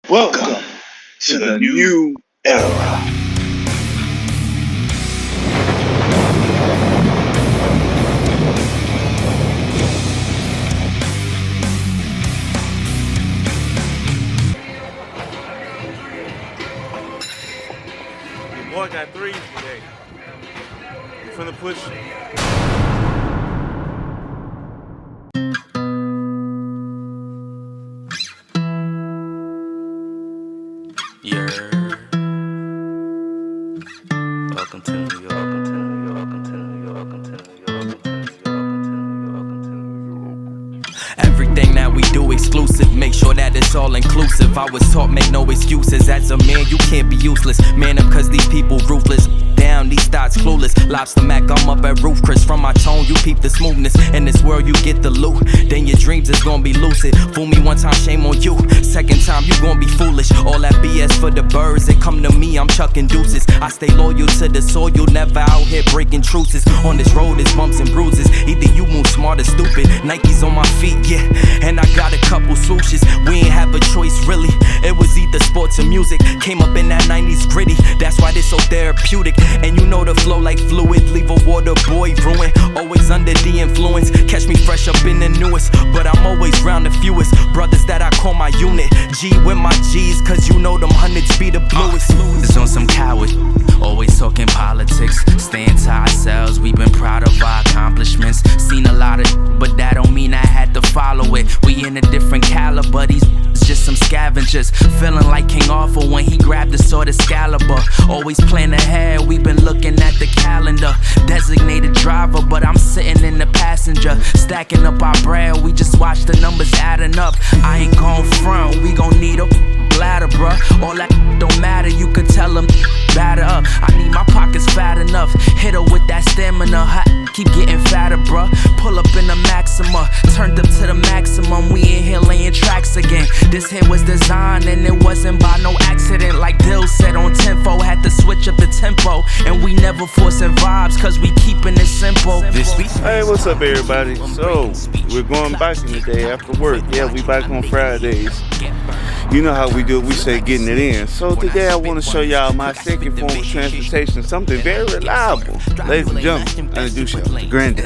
Welcome to the new era. Boy got threes today. You finna push. Yeah. Welcome to New York. Welcome to New York. Welcome to New York. Welcome to New York. Welcome to New York. Welcome to New York. Welcome to New York. Everything that we do exclusive. Make sure that it's all inclusive. I was taught make no excuses. As a man, you can't be useless. Man up, cause these people ruthless. Down, these thoughts clueless. Lobster Mac, I'm up at roof. Chris, from my tone, you peep the smoothness. In this world, you get the loot. Then your dreams is gonna be lucid. Fool me one time, shame on you. Second time, you gonna be foolish. All that BS for the birds. They come to me, I'm chucking deuces. I stay loyal to the soil, never out here breaking truces. On this road, it's bumps and bruises. Either you move smart or stupid. Nikes on my feet, yeah. And I got a couple swooshes. We ain't have a choice, really. It was either sports or music. Came up in that 90s gritty. That's why this so therapeutic. And you know the flow like fluid. Leave a water boy ruin. Always under the influence. Catch me fresh up in the newest. But I'm always round the fewest. Brothers that I call my unit. G with my G's, cause you know them hundreds be the bluest. It's on some coward. Always talking politics. Staying to ourselves. We've been proud of our accomplishments. Seen a lot of, but that don't mean I had to follow it. We in a different caliber. These just some scavengers. Feeling like King Arthur when he grabbed the sword Excalibur. Always plan ahead. We've been looking at the calendar. Designated driver, but I'm sitting in the passenger. Stacking up our bread. We just watch the numbers adding up. I ain't gon' front. We gon' need a ladder, bruh. All that don't matter. You can tell them batter up. I need my pockets fat enough. Hit her with that stamina. Keep getting fatter, bruh. Pull up in the Maxima. Turned up to the maximum. We in here laying tracks again. This hit was designed and it wasn't by no accident. Like Dill said on Tenfo. Had to switch up the tempo. And we never forcing vibes cause we keeping it simple. Hey, what's up, everybody? So, we're going biking today after work. Yeah, we bike on Fridays. You know how we do it, we say getting it in. So today I want to show y'all my second form of transportation, something very reliable. Ladies and gentlemen, I introduce y'all to Granddad.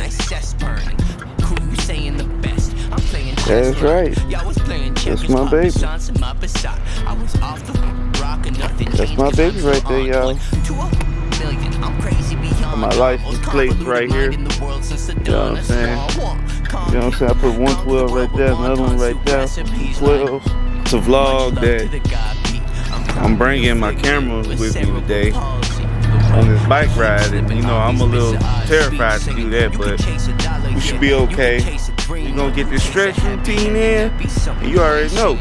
That's right. That's my baby. That's my baby right there, y'all. My license plate right here. You know what I'm saying? You know what I'm saying? I put 112 right there, another one right there. 12. It's a vlog that I'm bringing my camera with me today on this bike ride, and you know I'm a little terrified to do that, but we should be okay. We're gonna get this stretch routine in, and you already know.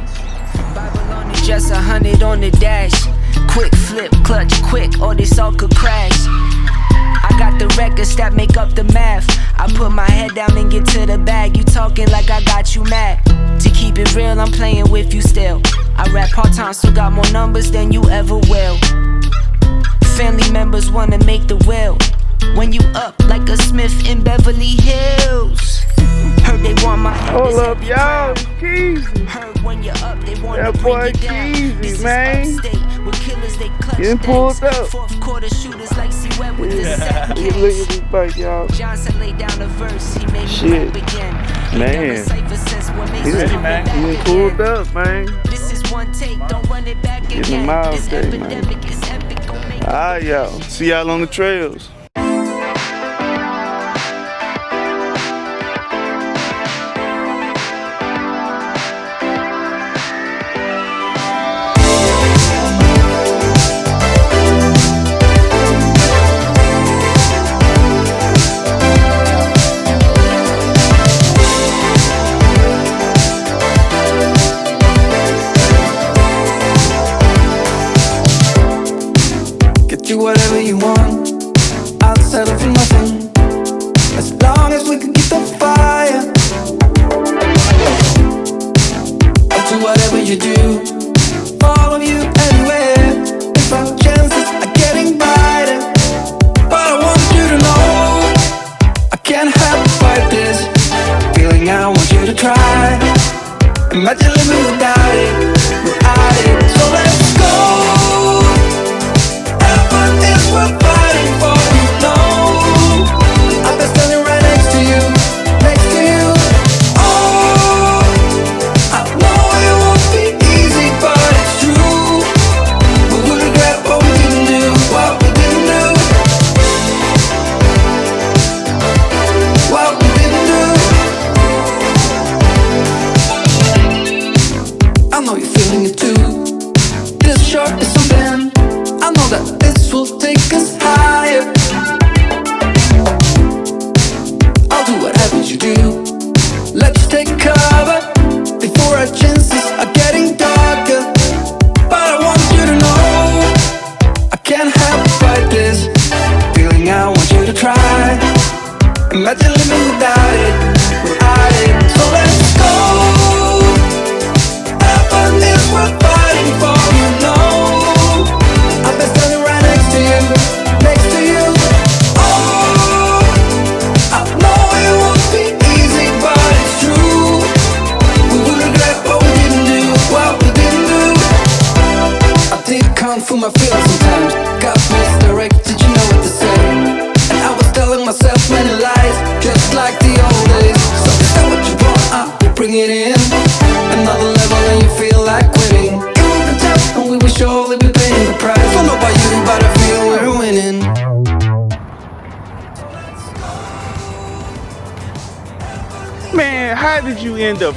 Just 100 on the dash, quick flip, clutch quick, or this all could crash. I got the records that make up the math. I put my head down and get to the bag. You talking like I got you mad. To keep it real, I'm playing with you still. I rap part-time, still got more numbers than you ever will. Family members wanna make the will. When you up like a Smith in Beverly Hills. Heard they want my head. Hold up, y'all. Easy. Heard when you're up, they want to That bring boy you down. Easy, This man. is upstate. With killers, they clutch Getting pulled things. up. Fourth quarter shooters like C-Web with the set Look at case. this bike, y'all. Johnson laid down a verse, he made me Shit. rap again. Man. He's He pulled up, man. This is one take, don't run it back Getting again. a mile This day, man. epidemic is epic, don't make Alright, y'all. See y'all on the trails. Do whatever you want, I'll settle for nothing. As long as we can keep the fire. I'll do whatever you do, follow you anywhere. If our chances are getting brighter. But I want you to know I can't help but fight this feeling. I want you to try. Imagine living without it, without it. short is something. I know that this will take us higher. I'll do whatever you do. Let's take cover before our chances are getting darker. But I want you to know I can't help but fight this feeling. I want you to try. Imagine living without it, without it. So let's go. Heaven is worth fighting for, you know. I'll be standing right next to you, next to you. Oh, I know it won't be easy, but it's true. We will regret what we didn't do, what we didn't do. I think I can't fool my feelings sometimes. Got misdirected, you know what to say. And I was telling myself many lies, just like the old days. So is that what you want? I'll bring it in. Another level and you feel like quitting. It will be tough and we will surely be paying the price. Don't know about you, but I feel we're winning. Man, how did you end up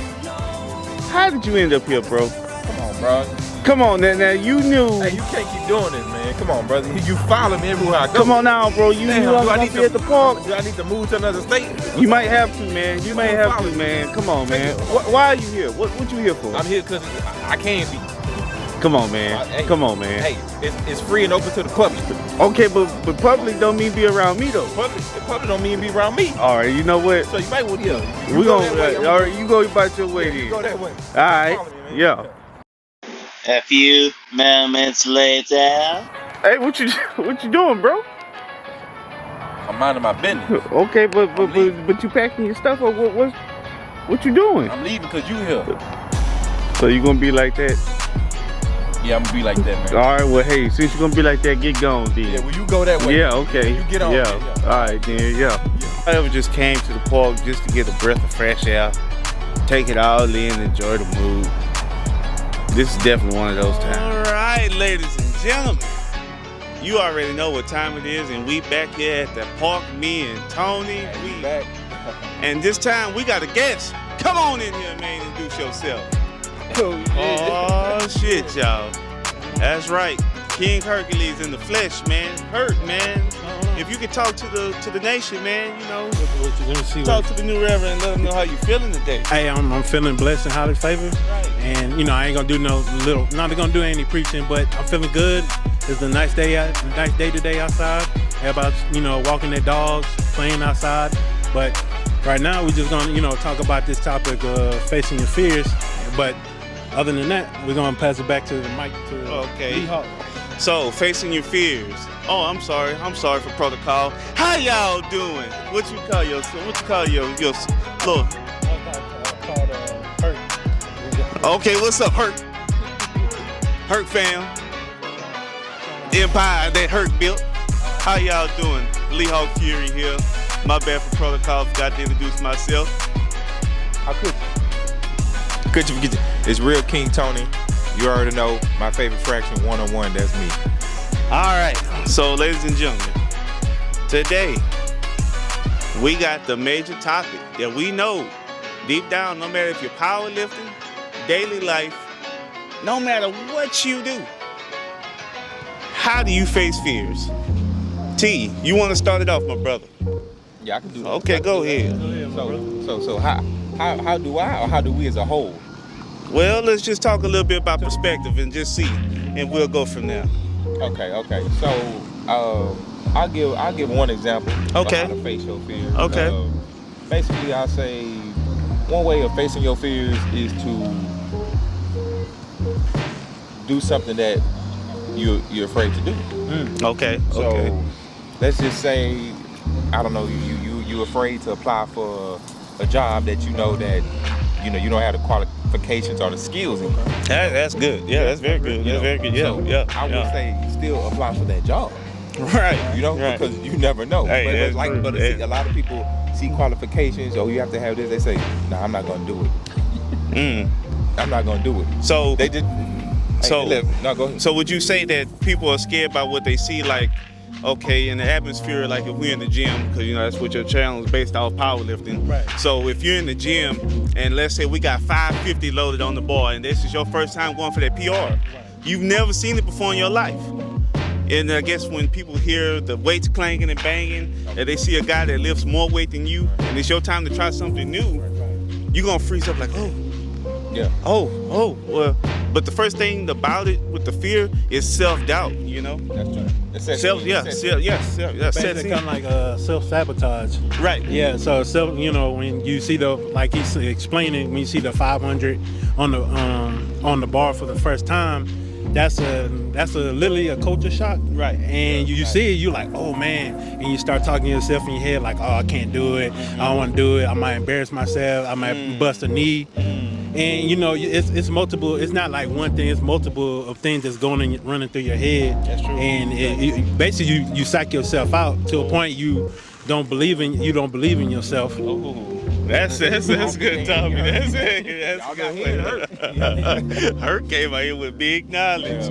here, bro? Come on, bro. Come on, now you knew. Hey, you can't keep doing this, man. Come on, brother. You follow me everywhere I go. Come on now, bro. You Damn, knew I was gonna be at the park. Do I need to move to another state? You might have to, man. You may have to, man. Come on, man. Why are you here? What you here for? I'm here because I can be. Come on, man. Hey, Come on, man. Hey, it's free and open to the public. Okay, but public don't mean be around me though. Public don't mean be around me. All right, you know what? So you might want to. We gonna. All right, you go about your way then. You go that way. All right. Follow me, man. Yeah. A few moments later. Hey, what you doing, bro? I'm minding my business. Okay, but you packing your stuff up. What you doing? I'm leaving because you here. So you gonna be like that? Yeah, I'm gonna be like that, man. All right. Well, hey, since you're gonna be like that, get going, then. Yeah, well, you go that way. Yeah. Okay. You get on. Yeah. Man, yeah. All right, then. Yeah. I ever just came to the park just to get a breath of fresh air, take it all in, enjoy the mood. This is definitely one of those times. All right, ladies and gentlemen, you already know what time it is, and we back here at the park. Me and Tony, we back. And this time we got a guest. Come on in here, man, introduce yourself. Oh shit, y'all. That's right. King Hercules in the flesh, man. Herc, man. If you could talk to the nation, man, you know. Let me see. Talk to the new reverend and let them know how you feeling today. Hey, I'm feeling blessed and highly favored. Right. And you know, I ain't gonna do not gonna do any preaching, but I'm feeling good. It's a nice day today outside. Everybody's, you know, walking their dogs, playing outside. But right now we're just gonna, talk about this topic of facing your fears. But other than that, we're gonna pass it back to the mic to Okay. Lee Hawk. So, facing your fears. Oh, I'm sorry for protocol. How y'all doing? What you call your little? Called HERC. Okay, what's up, Herc? Herc fam. Empire that Herc built. How y'all doing? Lee Hawk Fury here. My bad for protocol. Forgot to introduce myself. How could you forget? It's real King Tony. You already know my favorite fraction, 101. That's me. All right. So, ladies and gentlemen, today we got the major topic that we know deep down, no matter if you're powerlifting, daily life, no matter what you do, how do you face fears? T, you want to start it off, my brother? Yeah, I can do that. Okay, go ahead. So how do I, or how do we as a whole? Well, let's just talk a little bit about perspective and just see, and we'll go from there. Okay. So I'll give one example Okay. of how to face your fears. Okay. Basically, I'll say one way of facing your fears is to do something that you're afraid to do. Okay. So let's just say, I don't know, you're afraid to apply for a job that you know you don't have the qualifications or the skills in. That's good. Yeah, that's very good. That's very good. Yeah, So yeah. I would say still apply for that job. Right. Right. Because you never know. Hey, But a lot of people see qualifications, you have to have this. They say, "Nah, I'm not gonna do it. I'm not gonna do it." So They did. So No, go ahead. So would you say that people are scared by what they see, like, okay, in the atmosphere, like if we're in the gym, because that's what your channel is based off, powerlifting. Right. So if you're in the gym and let's say we got 550 loaded on the bar and this is your first time going for that PR. Right. You've never seen it before in your life. And I guess when people hear the weights clanking and banging, and they see a guy that lifts more weight than you, and it's your time to try something new, you're gonna freeze up like, Yeah. well. But the first thing about it with the fear is self-doubt, you know? That's right. It sets Self, in. yeah, It sets self, in. yes, Basically kind of like self-sabotage. right. Yeah, so when you see like he's explaining, when you see the 500 on the bar for the first time, that's literally a culture shock. Right. And you see it, you like, oh man, and you start talking to yourself in your head like, oh, I can't do it, I don't want to do it, I might embarrass myself, I might bust a knee. And it's multiple. It's not like one thing. It's multiple of things that's running through your head. That's true. And basically you psych yourself out to a point you don't believe in yourself. That's good topic. That's good. HERC came out here with big knowledge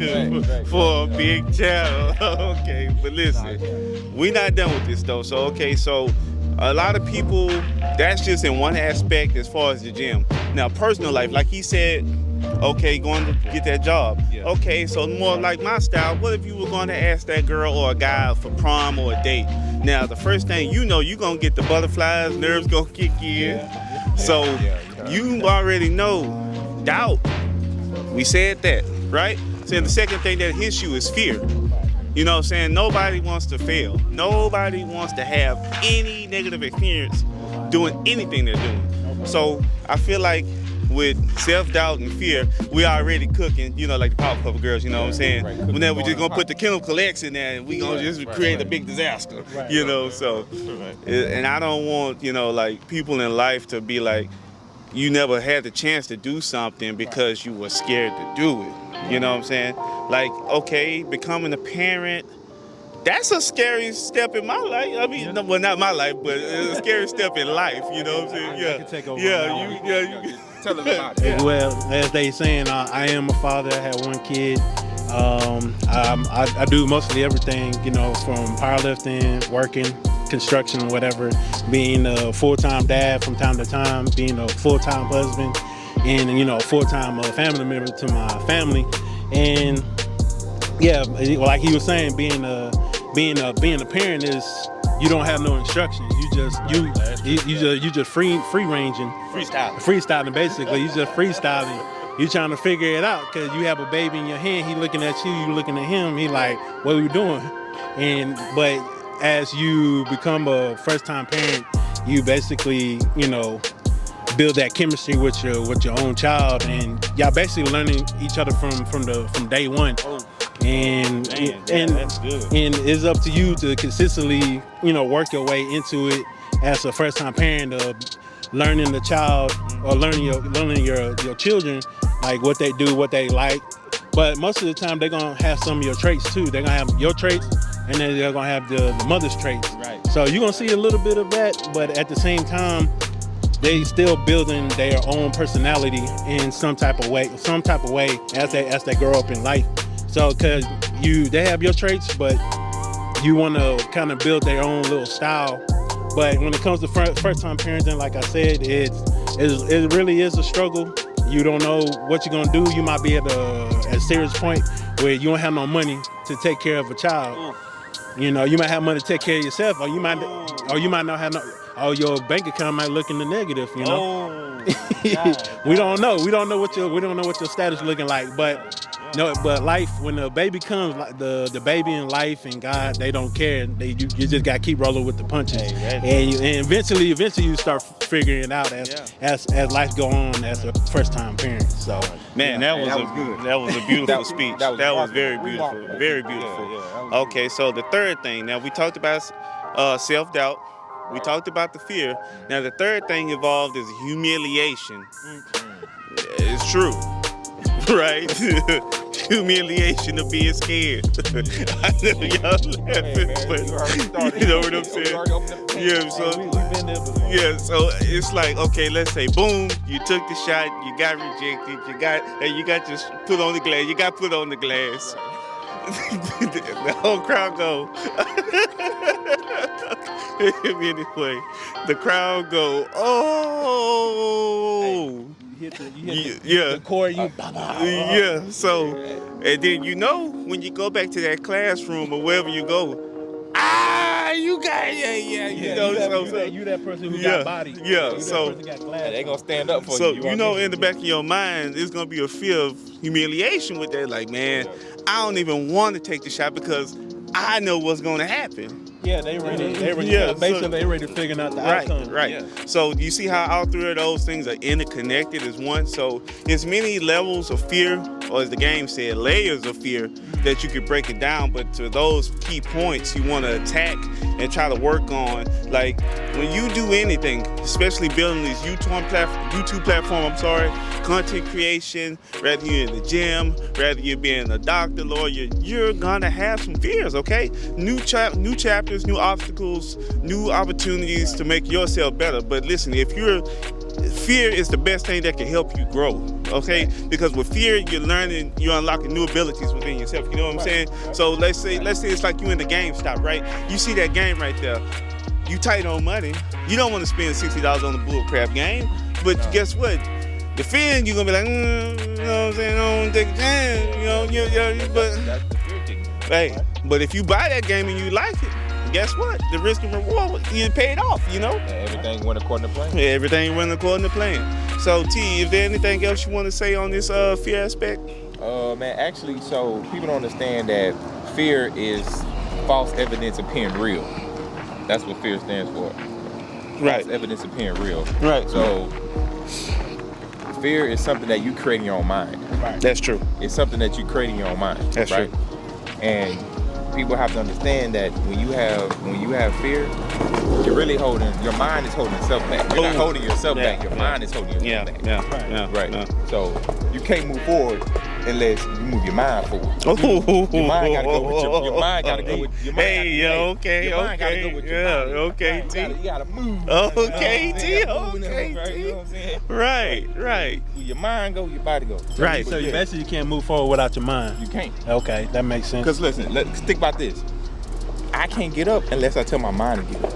for a big channel. Okay, but listen, we not done with this though. So a lot of people, that's just in one aspect as far as the gym. Now, personal life, like he said, okay, going to get that job. Yeah. Okay, so more like my style, what if you were going to ask that girl or a guy for prom or a date? Now, the first thing you're going to get the butterflies, nerves going to kick in. So you already know doubt. We said that, right? So the second thing that hits you is fear. You know what I'm saying? Nobody wants to fail. Nobody wants to have any negative experience doing anything they're doing. So I feel like with self-doubt and fear, we already cooking, like the Powerpuff Girls, you know what I'm saying? Right. Now we're just gonna put the chemical X in there and we gonna just create a big disaster, so. And I don't want, like people in life to be like, you never had the chance to do something because you were scared to do it. You know what I'm saying? Like, okay, becoming a parent, that's a scary step in my life. I mean, well, not my life, but a scary step in life. You know what I'm saying? Yeah. I can take over You Tell us about it. Well, as they saying, I am a father. I have one kid. I do mostly everything, from powerlifting, working, construction, whatever, being a full-time dad from time to time, being a full-time husband, and a full-time family member to my family. And yeah, like he was saying, being a parent is, you don't have no instructions. You just free ranging, freestyling basically. You just freestyling. You trying to figure it out because you have a baby in your hand. He looking at you. You looking at him. He like, what are we doing? But as you become a first time parent, you basically build that chemistry with your own child, and y'all basically learning each other from day one. And that's good. And it's up to you to consistently, work your way into it as a first-time parent of learning the child or learning your children, like what they do, what they like. But most of the time, they're gonna have some of your traits too. They're gonna have your traits, and then they're gonna have the mother's traits. Right. So you're gonna see a little bit of that, but at the same time, they still building their own personality in some type of way as they grow up in life. So, cause they have your traits, but you want to kind of build their own little style. But when it comes to first-time parenting, like I said, it really is a struggle. You don't know what you're gonna do. You might be at a serious point where you don't have no money to take care of a child. You might have money to take care of yourself, or you might not have no. Or your bank account might look in the negative. We don't know. We don't know what your status looking like, but. No, but life, when the baby comes, like the baby in life and God, they don't care. You just gotta keep rolling with the punches, and eventually you start figuring it out as life go on as a first time parent. So, man, that was a beautiful speech. That was very beautiful, very beautiful. Okay, so the third thing. Now we talked about self-doubt. We talked about the fear. Now the third thing involved is humiliation. It's true. Right? Humiliation of being scared. I know y'all laughing, but you know what I'm saying? Yeah, so it's like, okay, let's say, boom, you took the shot, you got rejected, you got just put on the glass, you got put on the glass. The whole crowd go. Anyway, the crowd go, oh. the chord. Yeah. So, and then when you go back to that classroom or wherever you go, you got you that person who got body. Yeah. You So that person got glasses. They gonna stand up for so you. in the back of your mind, there's gonna be a fear of humiliation with that. Like, man, I don't even want to take the shot because I know what's gonna happen. Yeah, they ready. So, they ready figuring out the outcome. Right. Yeah. So you see how all three of those things are interconnected as one. So there's many levels of fear, or as the game said, layers of fear that you could break it down. But to those key points, you want to attack and try to work on. Like when you do anything, especially building these YouTube platform, content creation, whether you're in the gym, whether you're being a doctor, lawyer, you're gonna have some fears. Okay, new chapters, new obstacles, new opportunities to make yourself better. But listen, fear is the best thing that can help you grow, okay? Because with fear, you're unlocking new abilities within yourself. You know what I'm saying? So let's say it's like you in the GameStop, right? You see that game right there. You tight on money. You don't want to spend $60 on the bullcrap game. But guess what? The fear, you're gonna be like, you know what I'm saying? I don't take a chance, but That's the fear kicking. hey, but if you buy that game and you like it, guess what? The risk and reward, you paid off, Everything went according to plan. Everything went according to plan. So, T, is there anything else you want to say on this fear aspect? Man, actually, so people don't understand that fear is false evidence appearing real. That's what fear stands for. Right. False evidence appearing real. Right. So fear is something that you create in your own mind. Right. That's true. It's something that you create in your own mind. That's right? true. And people have to understand that when you have fear, your mind is holding itself back. You're not holding yourself back. Your mind is holding yourself back. Right. So you can't move forward unless you move your mind forward. Your mind gotta go with your mind gotta go with your mind. Okay. Your mind gotta go with your body. Okay, T. You gotta move. Okay, T. You know what I'm saying? Right. Where your mind go, your body go. Right. So basically, you can't move forward without your mind. You can't. Okay, that makes sense. Because listen, think about this. I can't get up unless I tell my mind to get up.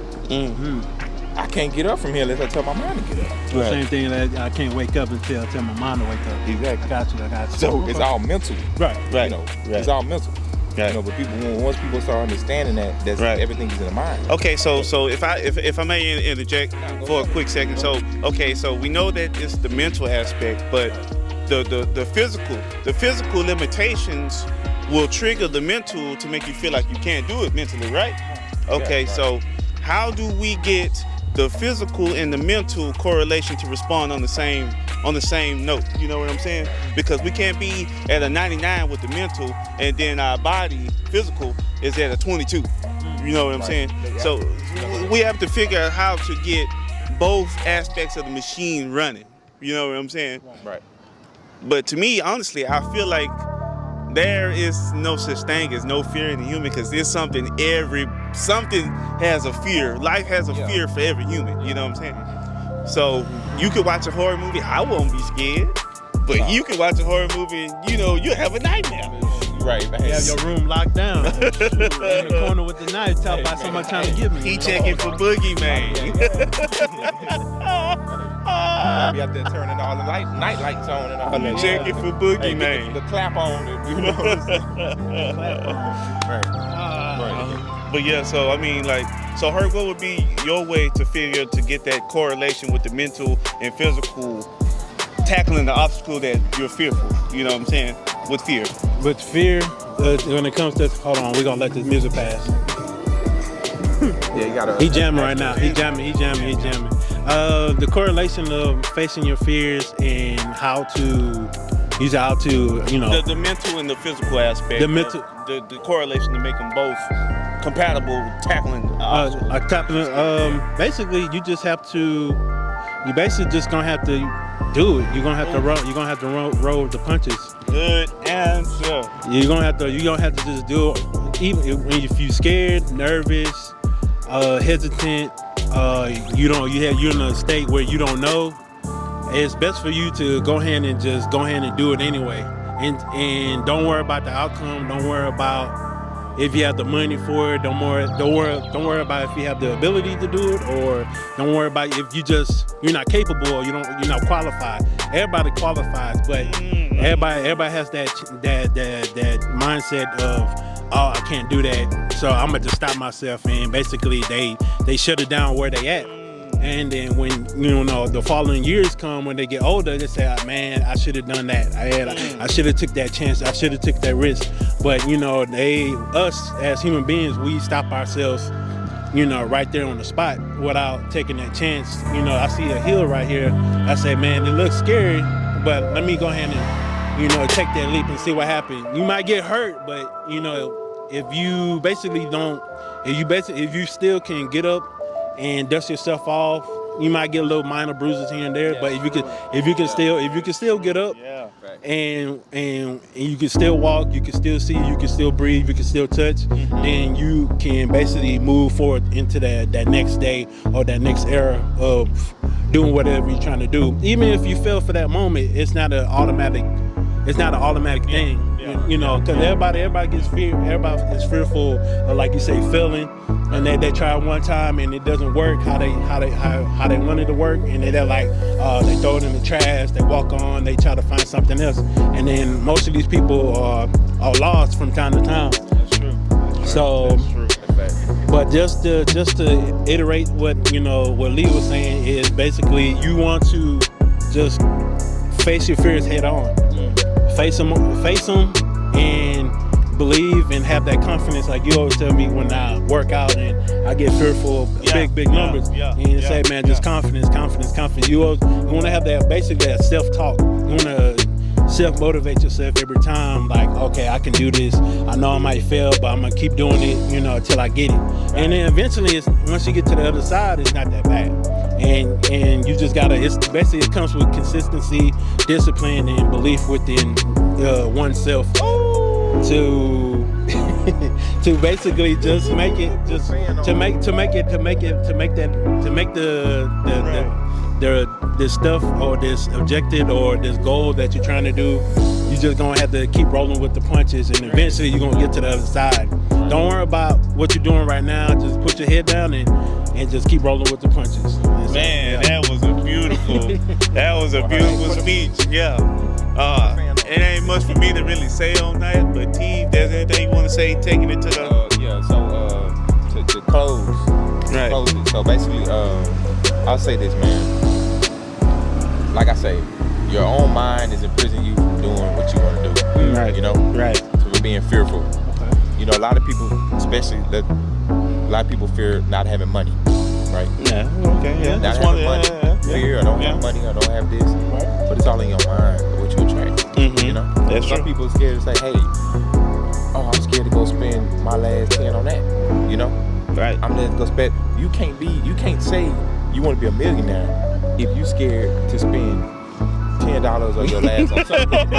I can't get up from here unless I tell my mind to get up. Right. Same thing that I can't wake up until I tell my mind to wake up. Exactly. I got you. So it's all mental. Right. It's all mental. Right. But once people start understanding that's right. Everything is in the mind. Okay, so if I may interject for a quick second. So we know that it's the mental aspect, but the physical limitations will trigger the mental to make you feel like you can't do it mentally, right? Okay, so how do we get the physical and the mental correlation to respond on the same note? You know what I'm saying? Because we can't be at a 99 with the mental and then our body physical is at a 22. You know what I'm saying? So we have to figure out how to get both aspects of the machine running. You know what I'm saying? Right. But to me, honestly, I feel like there is no such thing as no fear in the human, because there's something has a fear. Life has a fear for every human. You know what I'm saying? So you could watch a horror movie. I won't be scared. But you can watch a horror movie and, you'll have a nightmare. Right. You have your room locked down. In the corner with the knife, talk about somebody trying to get me. He checking for boogeyman. You have to turn all the night lights on and all that. Checking for boogeyman. The clap on. You know what I'm saying? Right. But yeah, so I mean, so HERC, what would be your way to get that correlation with the mental and physical, tackling the obstacle that you're fearful? You know what I'm saying? With fear. With fear, when it comes to, hold on, we're gonna let this music pass. Yeah, you gotta. He jamming right now. He jamming. The correlation of facing your fears and how to the mental and the physical aspect. The mental, the correlation to make them both compatible, tackling. Basically, you basically just gonna have to do it. You're gonna have to roll. You're gonna have to roll the punches. Good answer. You're gonna have to just do it. Even if you're scared, nervous, hesitant, you're in a state where you don't know. It's best for you to go ahead and do it anyway, and don't worry about the outcome. Don't worry about if you have the money for it. Don't worry about if you have the ability to do it, or don't worry about if you're not capable or you're not qualified. Everybody qualifies, but everybody has that mindset of, oh, I can't do that, so I'm gonna just stop myself. And basically they shut it down where they at. And then when the following years come, when they get older, they say, oh, man, I should have done that. I should have took that chance. I should have took that risk. But us as human beings, we stop ourselves, right there on the spot without taking that chance. I see a hill right here. I say, man, it looks scary, but let me go ahead and take that leap and see what happens. You might get hurt, but if you still can get up and dust yourself off, you might get a little minor bruises here and there. But if you can still get up, and you can still walk, you can still see, you can still breathe, you can still touch, then you can basically move forward into that next day or that next era of doing whatever you're trying to do. Even if you fail for that moment, it's not an automatic thing. Because everybody gets fear. Everybody is fearful of, like you say, failing, and they try one time and it doesn't work how they want it to work, and they're like, they throw it in the trash, they walk on, they try to find something else, and then most of these people are lost from time to time. That's true. So, That's true. But just to iterate what Lee was saying is basically you want to just face your fears head on. Face them, and believe and have that confidence. Like you always tell me when I work out and I get fearful of big numbers, and say, man, just confidence. You want to have that, basically that self-talk. You want to self-motivate yourself every time. Like, okay, I can do this. I know I might fail, but I'm gonna keep doing it, until I get it. And then eventually, once you get to the other side, it's not that bad. And you just gotta. It comes with consistency, discipline, and belief within oneself to basically just make it, to make this stuff or this objective or this goal that you're trying to do. You just gonna have to keep rolling with the punches, and eventually you're gonna get to the other side. Don't worry about what you're doing right now. Just put your head down and just keep rolling with the punches. Man, that was a beautiful speech. Yeah. It ain't much for me to really say on that, but T, if there's anything you want to say, taking it to the to close. Right. Close it. So basically, I'll say this, man. Like I say, your own mind is imprisoning you from doing what you want to do. Right. Right. So being fearful. Okay. A lot of people, especially a lot of people fear not having money. Right? Yeah. Okay. Yeah. Not having money. Fear. I don't have money. I don't have this. Right. But it's all in your mind. What you attract. That's some true. people are scared to say, hey, I'm scared to go spend my last 10 on that. Right. I'm just gonna spend. You can't say you want to be a millionaire if you scared to spend $10 on your last on something.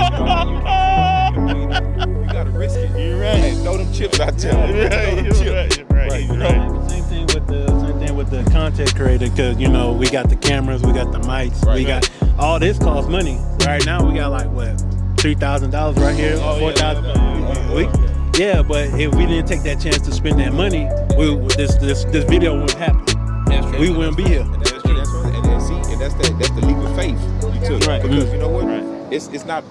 You gotta risk it. You're right. Hey, throw them chips out there. Right. Same thing with the content creator, because we got the cameras, we got the mics, we got all this costs money. Right now we got like what, $3,000 right here, $4,000. Yeah, but if we didn't take that chance to spend that money, this video wouldn't happen. We wouldn't be here. That's the leap of faith you took. Right. Because you know what? Right. It's not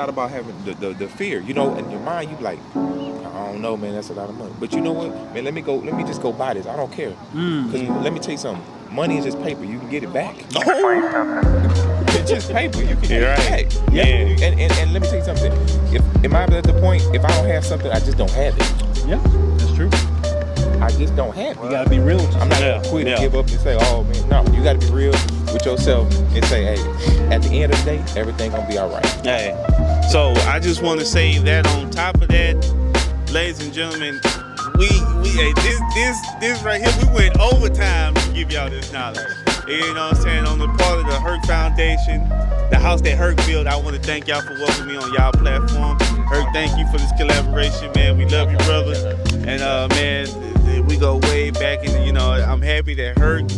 about having the fear. In your mind you be like, I don't know, man, that's a lot of money. But you know what, man, let me just go buy this. I don't care. Because let me tell you something. Money is just paper. You can get it back. It's just paper. You can get it back. Yeah. And let me tell you something. If I'm at the point, if I don't have something, I just don't have it. Yeah, that's true. I just don't have it. You gotta be real with yourself. I'm not gonna quit and give up and say, oh man, no. You gotta be real with yourself and say, hey, at the end of the day, everything gonna be all right. Hey, so I just want to say that on top of that, ladies and gentlemen, we hey, this right here, we went overtime to give y'all this knowledge. You know what I'm saying? On the part of the HERC Foundation, the house that HERC built, I want to thank y'all for welcoming me on y'all platform. HERC, thank you for this collaboration, man. We love you, brother. And man, we go way back, and I'm happy that HERC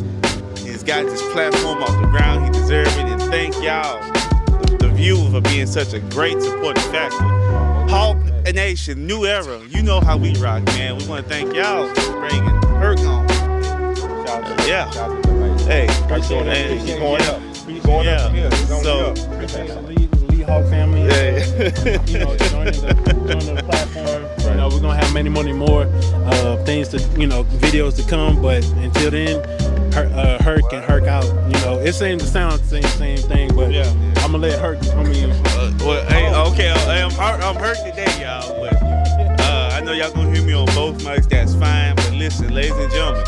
has got this platform off the ground. He deserves it, and thank y'all, the viewers, for being such a great supporting factor. Hawk, Nation, new era. You know how we rock, man. We want to thank y'all for bringing HERC on. Yeah. Hey, he's going up. He's going up from here. He's so, the Lee Hawk family, you know, joining the platform. You know, we're gonna have many more things to, you know, videos to come. But until then, HERC and HERC out. You know, it seems to sound the same thing, but I'm gonna let HERC. I mean, I'm HERC today, y'all. But I know y'all gonna hear me on both mics. That's fine. But listen, ladies and gentlemen,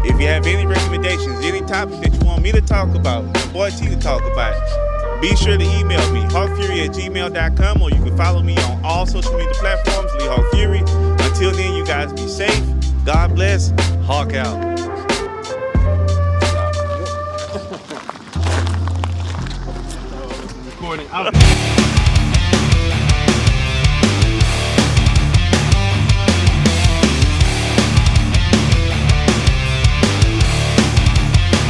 if you have any recommendations, any topic that you want me to talk about, your boy T to talk about, be sure to email me, hawkfury@gmail.com, or you can follow me on all social media platforms, Lee Hawk Fury. Until then, you guys be safe. God bless. Hawk out. recording out.